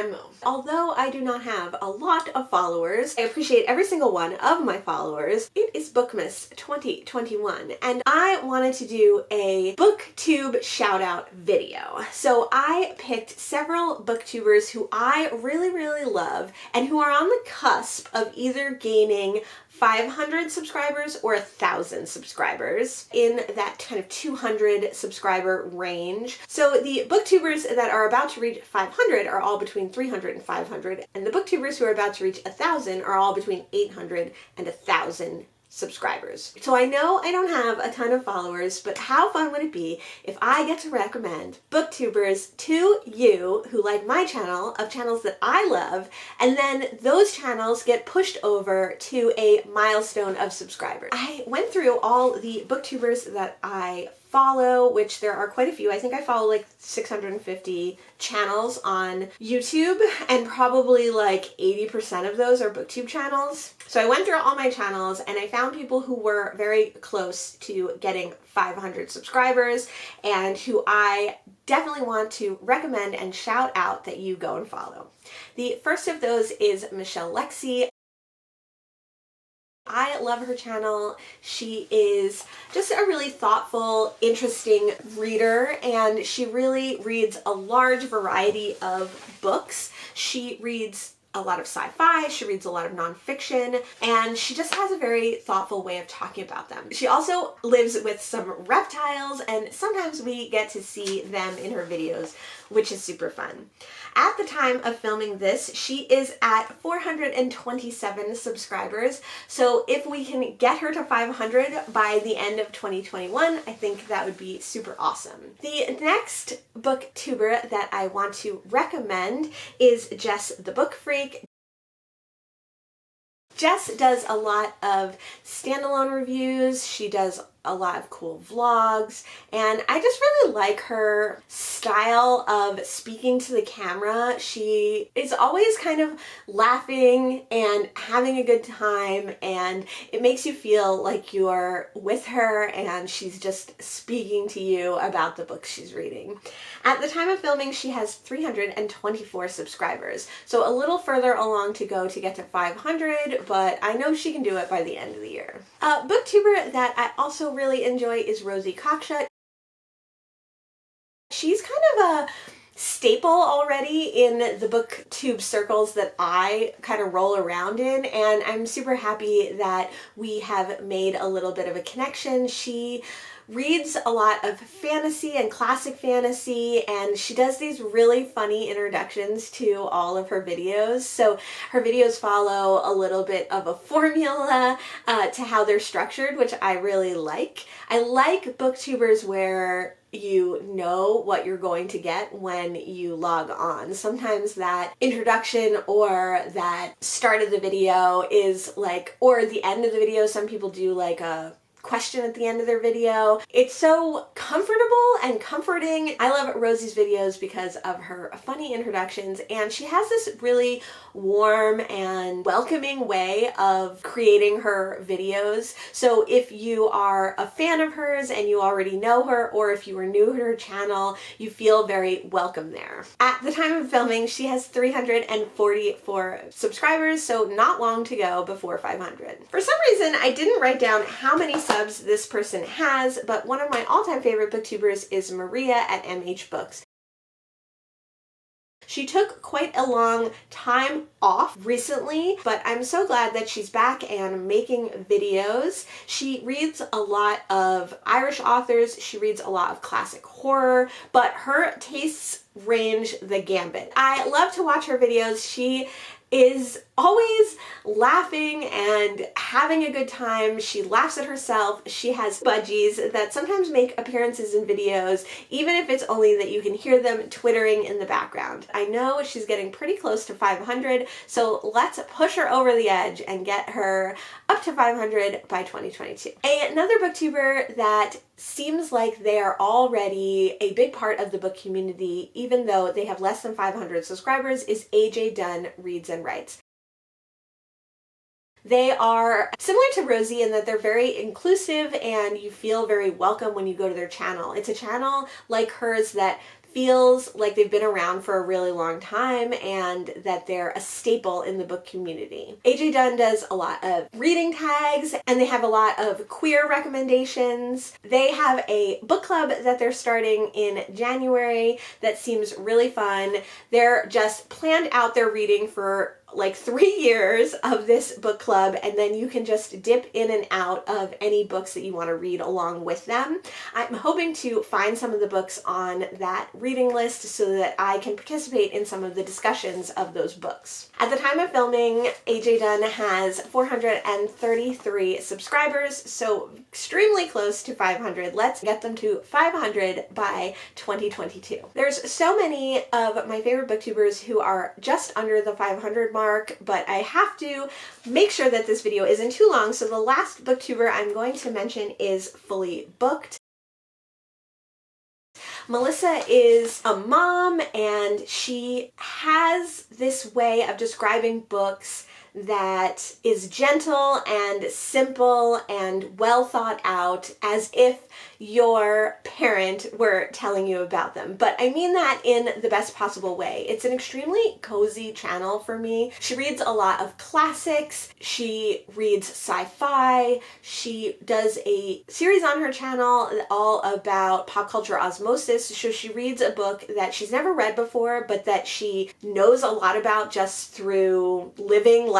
MO. Although I do not have a lot of followers, I appreciate every single one of my followers. It is Bookmas 2021 and I wanted to do a booktube shout out video. So I picked several booktubers who I really love and who are on the cusp of either gaining 500 subscribers or 1,000 subscribers, in that kind of 200 subscriber range. So the booktubers that are about to reach 500 are all between 300 and 500, and the booktubers who are about to reach 1,000 are all between 800 and 1,000 subscribers. So I know I don't have a ton of followers, but how fun would it be if I get to recommend booktubers to you who like my channel, of channels that I love, and then those channels get pushed over to a milestone of subscribers. I went through all the booktubers that I follow, which there are quite a few. I think I follow like 650 channels on YouTube, and probably like 80% of those are booktube channels. So I went through all my channels and I found people who were very close to getting 500 subscribers and who I definitely want to recommend and shout out that you go and follow. The first of those is michellelexi. I love her channel. She is just a really thoughtful, interesting reader, and she really reads a large variety of books. She reads a lot of sci-fi, she reads a lot of nonfiction, and she just has a very thoughtful way of talking about them. She also lives with some reptiles, and sometimes we get to see them in her videos, which is super fun. At the time of filming this, she is at 427 subscribers, so if we can get her to 500 by the end of 2021, I think that would be super awesome. The next booktuber that I want to recommend is Jess the Book Freak. Jess does a lot of standalone reviews, she does a lot of cool vlogs, and I just really like her style of speaking to the camera. She is always kind of laughing and having a good time, and it makes you feel like you're with her and she's just speaking to you about the books she's reading. At the time of filming, she has 324 subscribers, so a little further along to go to get to 500, but I know she can do it by the end of the year. A booktuber that I also really enjoy is Rosie. She's kind of a staple already in the booktube circles that I kind of roll around in, and I'm super happy that we have made a little bit of a connection. She reads a lot of fantasy and classic fantasy, and she does these really funny introductions to all of her videos. So her videos follow a little bit of a formula to how they're structured, which I really like. I like booktubers where you know what you're going to get when you log on. Sometimes that introduction or that start of the video is like, or the end of the video, some people do like a question at the end of their video. It's so comfortable and comforting. I love Rosie's videos because of her funny introductions, and she has this really warm and welcoming way of creating her videos. So if you are a fan of hers and you already know her, or if you are new to her channel, you feel very welcome there. At the time of filming, she has 344 subscribers, so not long to go before 500. For some reason, I didn't write down how many subs this person has, but one of my all-time favorite booktubers is Maria at MH Books. She took quite a long time off recently, but I'm so glad that she's back and making videos. She reads a lot of Irish authors, she reads a lot of classic horror, but her tastes range the gambit. I love to watch her videos. She is always laughing and having a good time. She laughs at herself. She has budgies that sometimes make appearances in videos, even if it's only that you can hear them twittering in the background. I know she's getting pretty close to 500, so let's push her over the edge and get her up to 500 by 2022. Another booktuber that seems like they are already a big part of the book community, even though they have less than 500 subscribers, is Dunn Reads and Writes. They are similar to Rosie in that they're very inclusive and you feel very welcome when you go to their channel. It's a channel like hers that feels like they've been around for a really long time and that they're a staple in the book community. AJ Dunn does a lot of reading tags and they have a lot of queer recommendations. They have a book club that they're starting in January that seems really fun. They're just planned out their reading for like 3 years of this book club, and then you can just dip in and out of any books that you want to read along with them. I'm hoping to find some of the books on that reading list so that I can participate in some of the discussions of those books. At the time of filming, AJ Dunn has 433 subscribers, so extremely close to 500. Let's get them to 500 by 2022. There's so many of my favorite booktubers who are just under the 500 mark, but I have to make sure that this video isn't too long, so the last booktuber I'm going to mention is Fully Booked. Melissa is a mom and she has this way of describing books that is gentle and simple and well thought out, as if your parent were telling you about them. But I mean that in the best possible way. It's an extremely cozy channel for me. She reads a lot of classics. She reads sci-fi. She does a series on her channel all about pop culture osmosis. So she reads a book that she's never read before, but that she knows a lot about just through living life.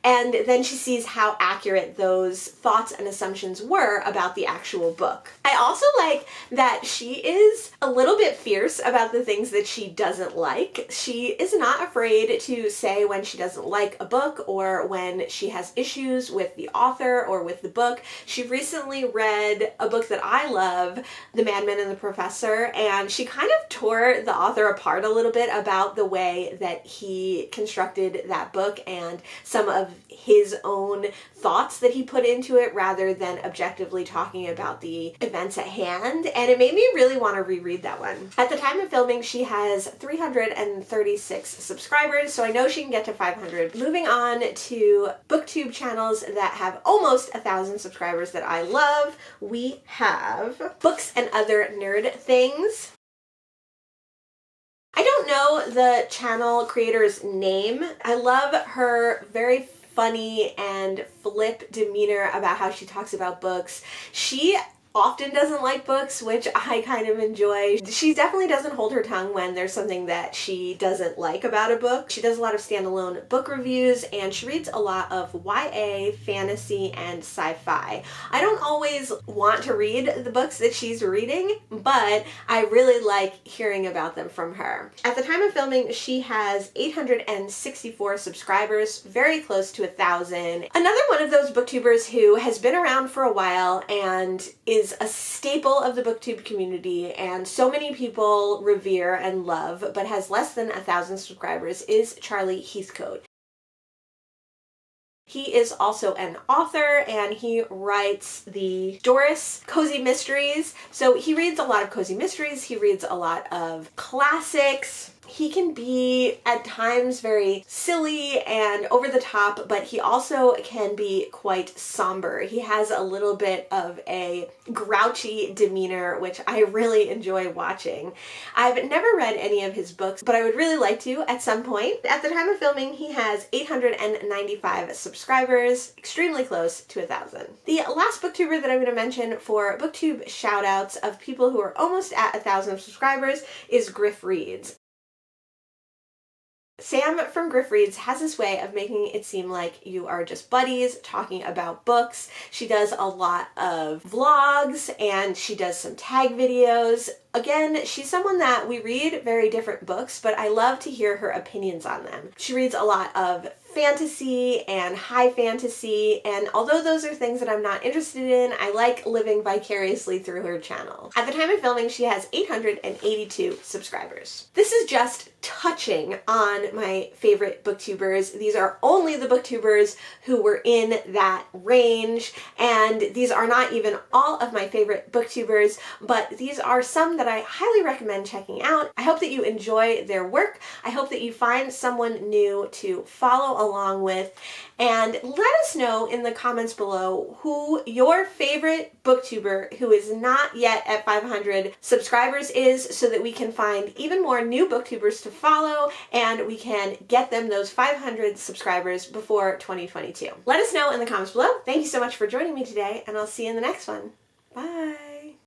And then she sees how accurate those thoughts and assumptions were about the actual book. I also like that she is a little bit fierce about the things that she doesn't like. She is not afraid to say when she doesn't like a book or when she has issues with the author or with the book. She recently read a book that I love, The Madman and the Professor, and she kind of tore the author apart a little bit about the way that he constructed that book and some of his own thoughts that he put into it rather than objectively talking about the events at hand, and it made me really want to reread that one. At the time of filming, she has 336 subscribers, so I know she can get to 500. Moving on to booktube channels that have almost 1,000 subscribers that I love, we have Books and Other Nerd Things. I don't know the channel creator's name. I love her very funny and flip demeanor about how she talks about books. She often doesn't like books, which I kind of enjoy. She definitely doesn't hold her tongue when there's something that she doesn't like about a book. She does a lot of standalone book reviews and she reads a lot of YA, fantasy, and sci-fi. I don't always want to read the books that she's reading, but I really like hearing about them from her. At the time of filming, she has 864 subscribers, very close to 1,000. Another one of those booktubers who has been around for a while and is a staple of the booktube community and so many people revere and love, but has less than 1,000 subscribers, is Charlie Heathcote. He is also an author and he writes the Doris Cozy Mysteries. So he reads a lot of cozy mysteries, he reads a lot of classics. He can be at times very silly and over the top, but he also can be quite somber. He has a little bit of a grouchy demeanor, which I really enjoy watching. I've never read any of his books, but I would really like to at some point. At the time of filming, he has 895 subscribers, extremely close to 1,000. The last booktuber that I'm going to mention for booktube shoutouts of people who are almost at 1,000 subscribers is Griffin Reads. Sam from Griffin Reads has this way of making it seem like you are just buddies talking about books. She does a lot of vlogs and she does some tag videos. Again, she's someone that we read very different books, but I love to hear her opinions on them. She reads a lot of fantasy and high fantasy, and although those are things that I'm not interested in, I like living vicariously through her channel. At the time of filming, she has 882 subscribers. This is just touching on my favorite booktubers. These are only the booktubers who were in that range, and these are not even all of my favorite booktubers, but these are some that I highly recommend checking out. I hope that you enjoy their work. I hope that you find someone new to follow along with, and let us know in the comments below who your favorite booktuber who is not yet at 500 subscribers is, so that we can find even more new booktubers to follow and we can get them those 500 subscribers before 2022. Let us know in the comments below. Thank you so much for joining me today, and I'll see you in the next one. Bye!